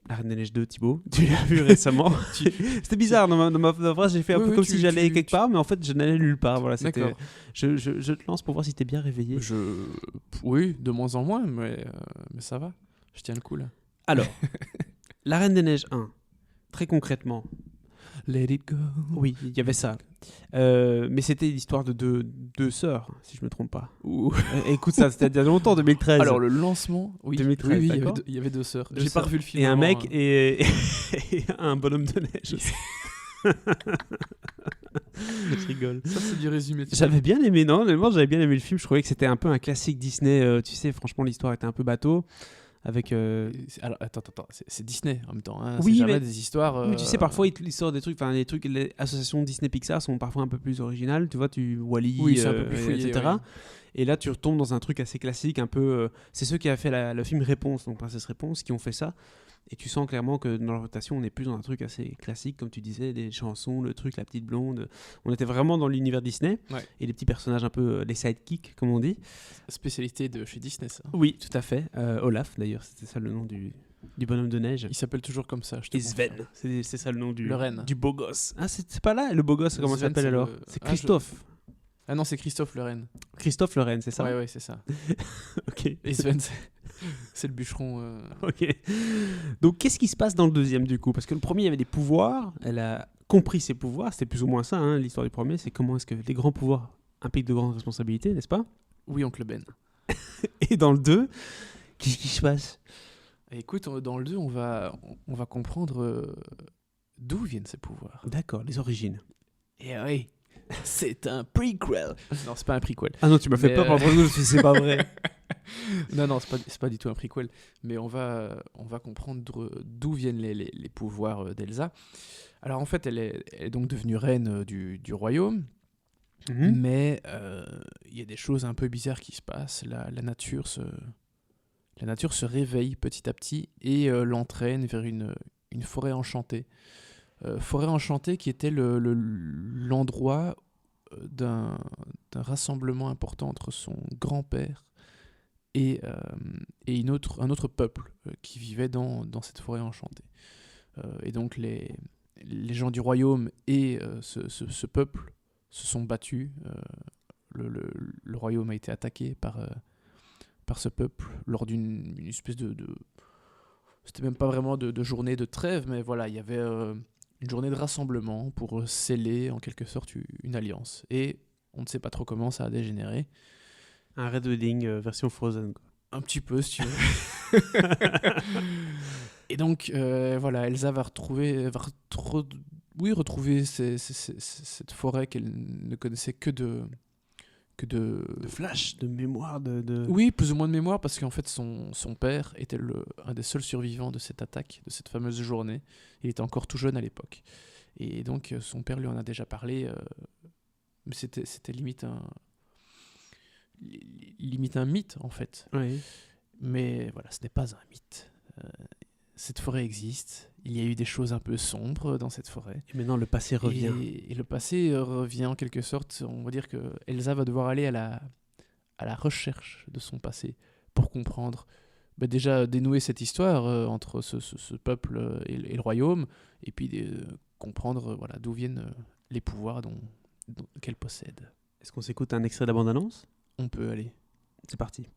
La Reine des Neiges 2, Thibaut, tu l'as vu récemment. C'était bizarre, dans ma phrase, j'ai fait un peu comme si j'allais quelque part, mais en fait, je n'allais nulle part. Voilà, D'accord. Je te lance pour voir si t'es bien réveillé. Oui, de moins en moins, mais ça va. Je tiens le coup, là. Alors, La Reine des Neiges 1, très concrètement. Let it go. Oui, il y avait ça. Mais c'était l'histoire de deux sœurs, si je me trompe pas. Écoute, ça, c'était il y a longtemps, 2013. Alors, le lancement, oui, 2013, oui, d'accord. il y avait deux sœurs. Deux J'ai pas sœurs. revu le film. Et un avant, mec hein. et un bonhomme de neige aussi. Je rigole. Ça, c'est du résumé. J'avais bien aimé, non, honnêtement, j'avais bien aimé le film. Je trouvais que c'était un peu un classique Disney. Tu sais, franchement, l'histoire était un peu bateau. Avec. Alors, attends, c'est Disney en même temps. Hein. Oui, c'est jamais mais- des histoires. Oui, tu sais, parfois, ils sortent des trucs. Enfin, les associations Disney-Pixar sont parfois un peu plus originales. Tu vois, Wall-E, Oui, c'est un peu plus fouillé, etc. oui. Et là, tu retombes dans un truc assez classique, un peu. C'est ceux qui avaient fait le film Réponse, donc Princesse Réponse, qui ont fait ça. Et tu sens clairement que dans la rotation, on est plus dans un truc assez classique, comme tu disais, des chansons, le truc, la petite blonde. On était vraiment dans l'univers Disney. Ouais. Et les petits personnages un peu, les sidekicks, comme on dit. Spécialité de chez Disney, ça. Oui, tout à fait. Olaf, d'ailleurs, c'était ça le nom du bonhomme de neige. Il s'appelle toujours comme ça. Je te Et Sven, c'est ça le nom Le reine. du beau gosse. Ah, c'est pas là le beau gosse, comment il Sven, s'appelle c'est alors le- C'est Ah, Christophe. Ah non, c'est Christophe le reine. Christophe le reine, c'est ça Ouais, c'est ça. Ok. Et Sven, c'est le bûcheron. Ok. Donc, qu'est-ce qui se passe dans le deuxième du coup? Parce que le premier, il y avait des pouvoirs. Elle a compris ses pouvoirs. C'était plus ou moins ça, hein, l'histoire du premier. C'est comment est-ce que les grands pouvoirs impliquent de grandes responsabilités, n'est-ce pas? Oui, oncle Ben. Et dans le 2, qu'est-ce qui se passe? Et écoute, dans le 2, on va comprendre d'où viennent ces pouvoirs. D'accord, les origines. Et oui, c'est un prequel. Non, c'est pas un prequel. Ah non, tu m'as fait Mais, peur pendant 3 secondes, c'est pas vrai. Non, c'est pas du tout un prequel. Mais on va comprendre d'où viennent les pouvoirs d'Elsa. Alors en fait, elle est donc devenue reine du royaume. Mhm. Mais il y a des choses un peu bizarres qui se passent. La nature se réveille petit à petit et l'entraîne vers une forêt enchantée. Forêt enchantée qui était l'endroit d'un rassemblement important entre son grand-père et un autre peuple qui vivait dans cette forêt enchantée. Et donc les gens du royaume et ce peuple se sont battus. Le royaume a été attaqué par ce peuple lors d'une espèce de... C'était même pas vraiment de journée de trêve, mais voilà, il y avait une journée de rassemblement pour sceller en quelque sorte une alliance. Et on ne sait pas trop comment ça a dégénéré. Un Red Wedding version Frozen, quoi. Un petit peu, si tu veux. Et donc, voilà, Elsa va retrouver cette forêt qu'elle ne connaissait que de flash, de mémoire, Oui, plus ou moins de mémoire, parce qu'en fait, son père était un des seuls survivants de cette attaque, de cette fameuse journée. Il était encore tout jeune à l'époque. Et donc, son père lui en a déjà parlé, mais c'était limite un mythe, en fait. Oui. Mais voilà, ce n'est pas un mythe. Cette forêt existe. Il y a eu des choses un peu sombres dans cette forêt. Et maintenant, le passé revient. Et le passé revient en quelque sorte. On va dire que Elsa va devoir aller à la recherche de son passé pour comprendre, déjà dénouer cette histoire entre ce peuple et le royaume, et puis comprendre voilà, d'où viennent les pouvoirs qu'elle possède. Est-ce qu'on s'écoute un extrait de la bande-annonce? On peut aller. C'est parti.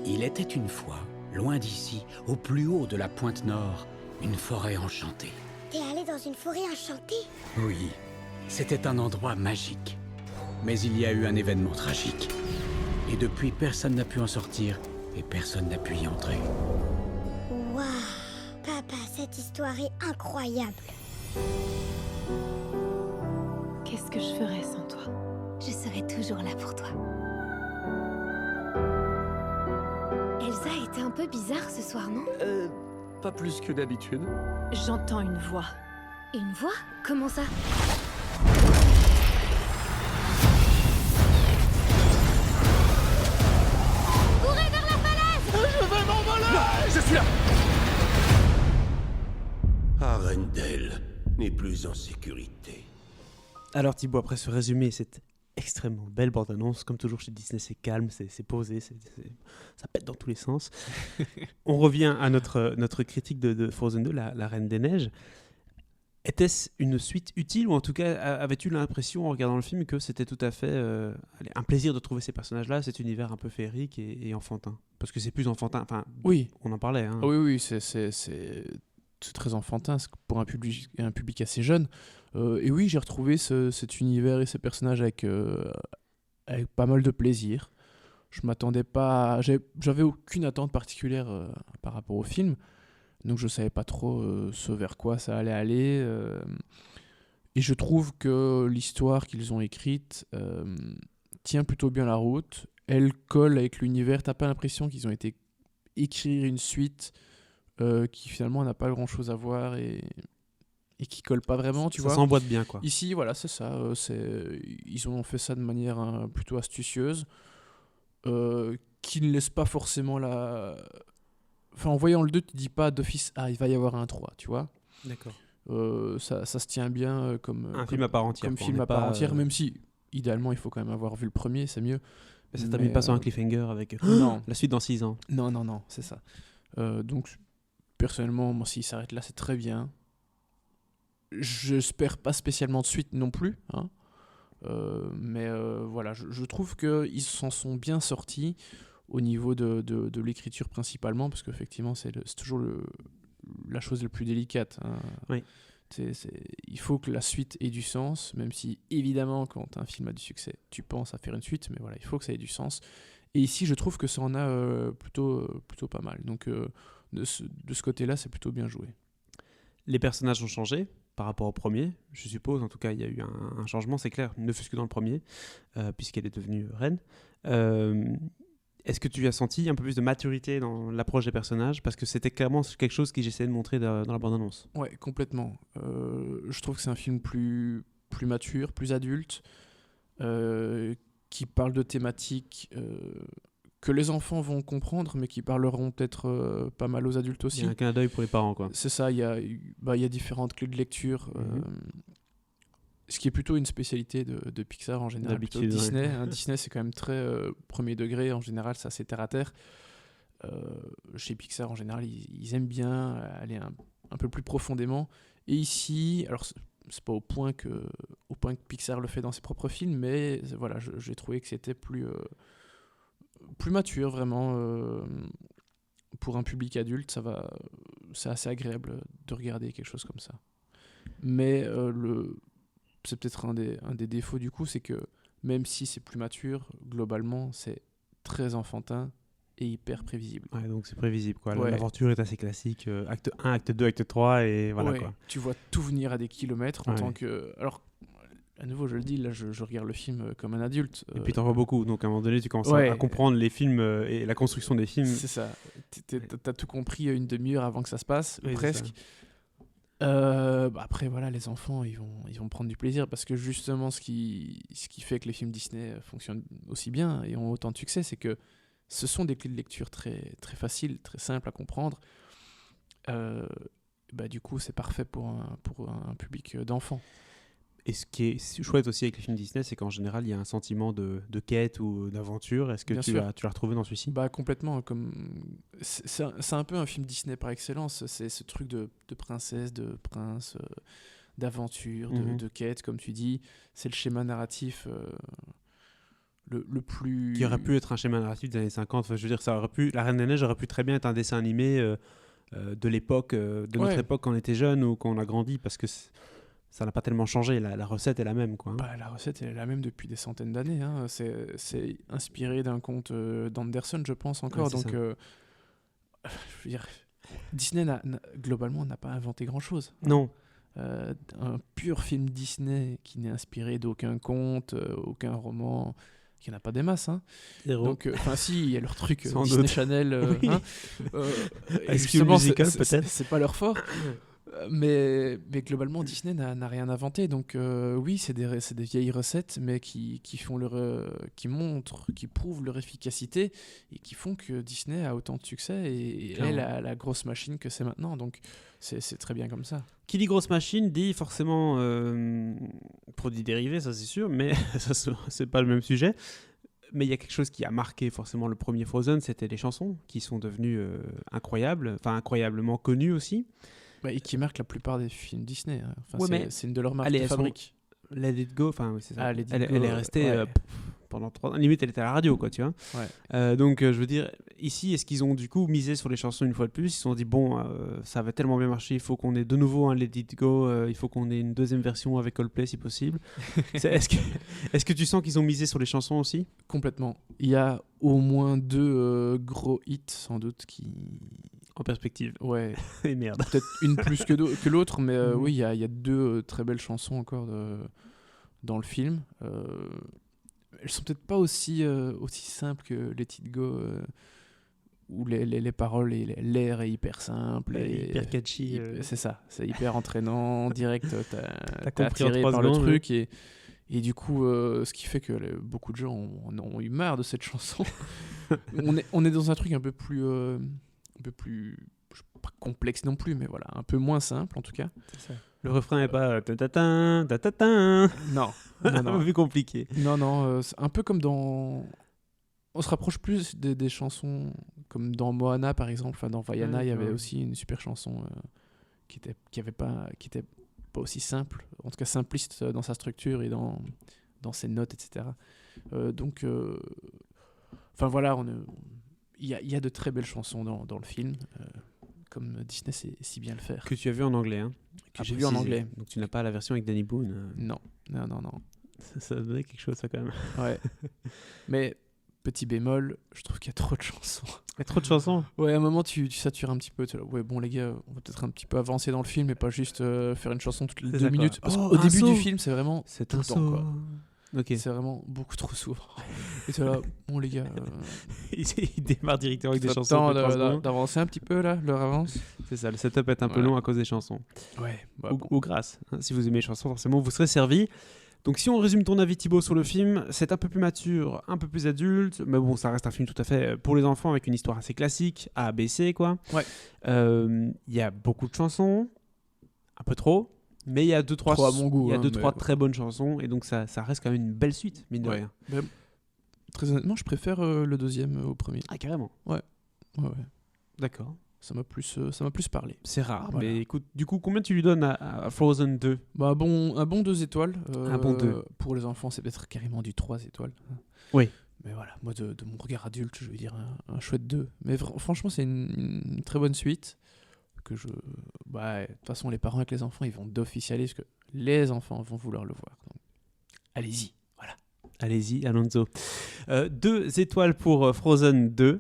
Il était une fois, loin d'ici, au plus haut de la pointe nord, une forêt enchantée. T'es allé dans une forêt enchantée? Oui, c'était un endroit magique. Mais il y a eu un événement tragique. Et depuis, personne n'a pu en sortir et personne n'a pu y entrer. Waouh! Papa, cette histoire est incroyable. Qu'est-ce que je ferais sans toi? Je serai toujours là pour toi. Elsa était un peu bizarre ce soir, non? Pas plus que d'habitude. J'entends une voix. Une voix? Comment ça? Courez vers la falaise! Je suis là. Arendelle n'est plus en sécurité. Alors Thibaut, après ce résumé, cette extrêmement belle bande-annonce. Comme toujours chez Disney, c'est calme, c'est posé, ça pète dans tous les sens. On revient à notre critique de Frozen 2, la Reine des Neiges. Était-ce une suite utile, ou en tout cas, avais-tu l'impression en regardant le film que c'était tout à fait un plaisir de trouver ces personnages-là, cet univers un peu féerique et enfantin? Parce que c'est plus enfantin, enfin, Oui. on en parlait. Hein. Oui, c'est très enfantin pour un public assez jeune. Et oui, j'ai retrouvé cet univers et ces personnages avec pas mal de plaisir. Je m'attendais pas... J'avais aucune attente particulière par rapport au film. Donc je savais pas trop ce vers quoi ça allait aller. Et je trouve que l'histoire qu'ils ont écrite tient plutôt bien la route. Elle colle avec l'univers. T'as pas l'impression qu'ils ont été écrire une suite qui finalement n'a pas grand chose à voir et qui colle pas vraiment, tu vois. Ça s'emboîte bien, quoi. Ici, voilà, c'est ça. Ils ont fait ça de manière plutôt astucieuse, qui ne laisse pas forcément la... Enfin, en voyant le 2, tu te dis pas d'office, il va y avoir un 3, tu vois. D'accord. Ça se tient bien comme film à part entière. Comme film à part entière, même si, idéalement, il faut quand même avoir vu le premier, c'est mieux. Mais ça termine pas sur un cliffhanger avec non. la suite dans 6 ans. Non, c'est ça. Donc, personnellement, moi, s'il s'arrête là, c'est très bien. J'espère pas spécialement de suite non plus, hein. Mais voilà, je trouve qu'ils s'en sont bien sortis au niveau de l'écriture principalement, parce qu'effectivement c'est toujours la chose la plus délicate, hein. Oui. Il faut que la suite ait du sens, même si évidemment quand un film a du succès tu penses à faire une suite, mais voilà, il faut que ça ait du sens, et ici je trouve que ça en a plutôt pas mal, donc de ce côté là c'est plutôt bien joué. Les personnages ont changé par rapport au premier, je suppose. En tout cas, il y a eu un changement, c'est clair, ne fût-ce que dans le premier, puisqu'elle est devenue reine. Est-ce que tu as senti un peu plus de maturité dans l'approche des personnages? Parce que c'était clairement quelque chose que j'essayais de montrer dans la bande-annonce. Ouais, complètement. Je trouve que c'est un film plus mature, plus adulte, qui parle de thématiques que les enfants vont comprendre, mais qui parleront peut-être pas mal aux adultes aussi. Il y a un clin d'œil pour les parents, quoi. C'est ça, il y a différentes clés de lecture, ce qui est plutôt une spécialité de Pixar en général, plutôt que Disney. Ouais. Disney, c'est quand même très premier degré, en général, ça c'est terre à terre. Chez Pixar, en général, ils aiment bien aller un peu plus profondément. Et ici, alors c'est pas au point que Pixar le fait dans ses propres films, mais voilà, j'ai trouvé que c'était plus mature, vraiment. Pour un public adulte, c'est assez agréable de regarder quelque chose comme ça. Mais c'est peut-être un des défauts du coup, c'est que même si c'est plus mature, globalement, c'est très enfantin et hyper prévisible. Ouais, donc c'est prévisible, quoi. Ouais. L'aventure est assez classique, acte 1, acte 2, acte 3, et voilà, ouais, quoi. Tu vois tout venir à des kilomètres en tant que... Alors, à nouveau, je le dis, là, je regarde le film comme un adulte. Et puis t'en vois beaucoup, donc à un moment donné, tu commences à comprendre les films et la construction des films. C'est ça. T'as tout compris une demi-heure avant que ça se passe, presque. Après, voilà, les enfants, ils vont prendre du plaisir, parce que justement, ce qui fait que les films Disney fonctionnent aussi bien et ont autant de succès, c'est que ce sont des clés de lecture très, très faciles, très simples à comprendre. Du coup, c'est parfait pour un public d'enfants. Et ce qui est chouette aussi avec les films Disney, c'est qu'en général, il y a un sentiment de quête ou d'aventure. Est-ce que tu l'as retrouvé dans celui-ci ? Complètement. C'est un peu un film Disney par excellence. C'est ce truc de princesse, de prince, d'aventure, de quête, comme tu dis. C'est le schéma narratif le plus... Qui aurait pu être un schéma narratif des années 50. Enfin, je veux dire, La Reine des Neiges aurait pu très bien être un dessin animé de l'époque, notre époque quand on était jeune ou quand on a grandi, parce que... Ça n'a pas tellement changé, la recette est la même, quoi. La recette est la même depuis des centaines d'années, hein. C'est inspiré d'un conte d'Anderson, je pense encore. Donc, je veux dire, Disney globalement n'a pas inventé grand-chose. Non. Un pur film Disney qui n'est inspiré d'aucun conte, aucun roman, qui n'a pas des masses, hein. Donc, si, il y a leur truc Disney Channel, oui. hein. Musical, peut-être. C'est pas leur fort. Mais globalement, Disney n'a rien inventé. Donc oui, c'est des vieilles recettes, mais qui montrent, qui prouvent leur efficacité et qui font que Disney a autant de succès et est la grosse machine que c'est maintenant. Donc c'est très bien comme ça. Qui dit grosse machine dit forcément produits dérivés, ça c'est sûr, mais ça c'est pas le même sujet. Mais il y a quelque chose qui a marqué forcément le premier Frozen, c'était les chansons qui sont devenues incroyablement connues aussi. Et qui marque la plupart des films Disney. Hein. Enfin, Ouais, mais c'est une de leurs marques de fabrique. Let It Go, enfin oui, c'est ça. Let It Elle Go, est restée pendant 3 ans. Limite, elle était à la radio, quoi, tu vois. Ouais. Donc, je veux dire, ici, est-ce qu'ils ont du coup misé sur les chansons une fois de plus? Ils se sont dit, bon, ça va tellement bien marcher, il faut qu'on ait de nouveau un Let It Go, il faut qu'on ait une deuxième version avec Coldplay si possible. Est-ce que tu sens qu'ils ont misé sur les chansons aussi? Complètement. Il y a au moins 2 gros hits, sans doute, qui... En perspective. Ouais. Et merde. Peut-être une plus que l'autre, mais oui, il y a 2 très belles chansons encore dans le film. Elles sont peut-être pas aussi simples que Let It Go, où les paroles et l'air est hyper simple. Et hyper catchy. C'est ça, c'est hyper entraînant, direct, t'as compris en attiré 3 par secondes, le truc. Et du coup, ce qui fait que beaucoup de gens ont eu marre de cette chanson. on est dans un truc un peu plus pas complexe non plus, mais voilà, un peu moins simple en tout cas. C'est ça. Le refrain n'est pas ta-ta-ta, ta-ta-ta. Non. Un peu plus compliqué. Non, c'est un peu comme dans... On se rapproche plus des chansons comme dans Moana par exemple. Enfin, dans Vaiana, il y avait aussi une super chanson qui était pas aussi simple, en tout cas simpliste dans sa structure et dans ses notes, etc. Donc, enfin voilà, il y a de très belles chansons dans le film, comme Disney sait si bien le faire. Que tu as vu en anglais, hein. Que j'ai vu en anglais. Donc tu n'as pas la version avec Danny Boone. Non. Ça donnait quelque chose, ça, quand même. Ouais. Mais, petit bémol, je trouve qu'il y a trop de chansons. Il y a trop de chansons. Ouais, à un moment, tu satures un petit peu. Là, ouais, bon, les gars, on va peut-être un petit peu avancer dans le film et pas juste faire une chanson toutes les 2 minutes. Parce qu'au début du film, c'est vraiment c'est tout le temps, quoi. Okay. C'est vraiment beaucoup trop souvent. Et t'es là, bon, les gars... il démarre directement avec des chansons. D'avancer un petit peu, là, leur avance. C'est ça, le setup est un peu long à cause des chansons. Ouais. Bah, ou grâce. Si vous aimez les chansons, forcément, vous serez servi. Donc si on résume ton avis, Thibaut, sur le film, c'est un peu plus mature, un peu plus adulte, mais bon, ça reste un film tout à fait pour les enfants avec une histoire assez classique, A, B, C, quoi. Ouais. Il y a beaucoup de chansons, un peu trop, mais il y a 2-3 à mon goût, très bonnes chansons, et donc ça reste quand même une belle suite, mine de rien. Mais, très honnêtement, je préfère le deuxième au premier. Ah, carrément. Ouais. D'accord. Ça m'a plus parlé. C'est rare, voilà. Mais écoute, du coup, combien tu lui donnes à Frozen 2? Bah, un bon 2 étoiles. Un bon 2. Pour les enfants, c'est peut-être carrément du 3 étoiles. Oui. Mais voilà, moi, de mon regard adulte, je vais dire un chouette 2. Mais franchement, c'est une très bonne suite. De toute façon, les parents avec les enfants, ils vont d'officialiser parce que les enfants vont vouloir le voir. Donc, allez-y, voilà. Allez-y, Alonso. 2 étoiles pour Frozen 2.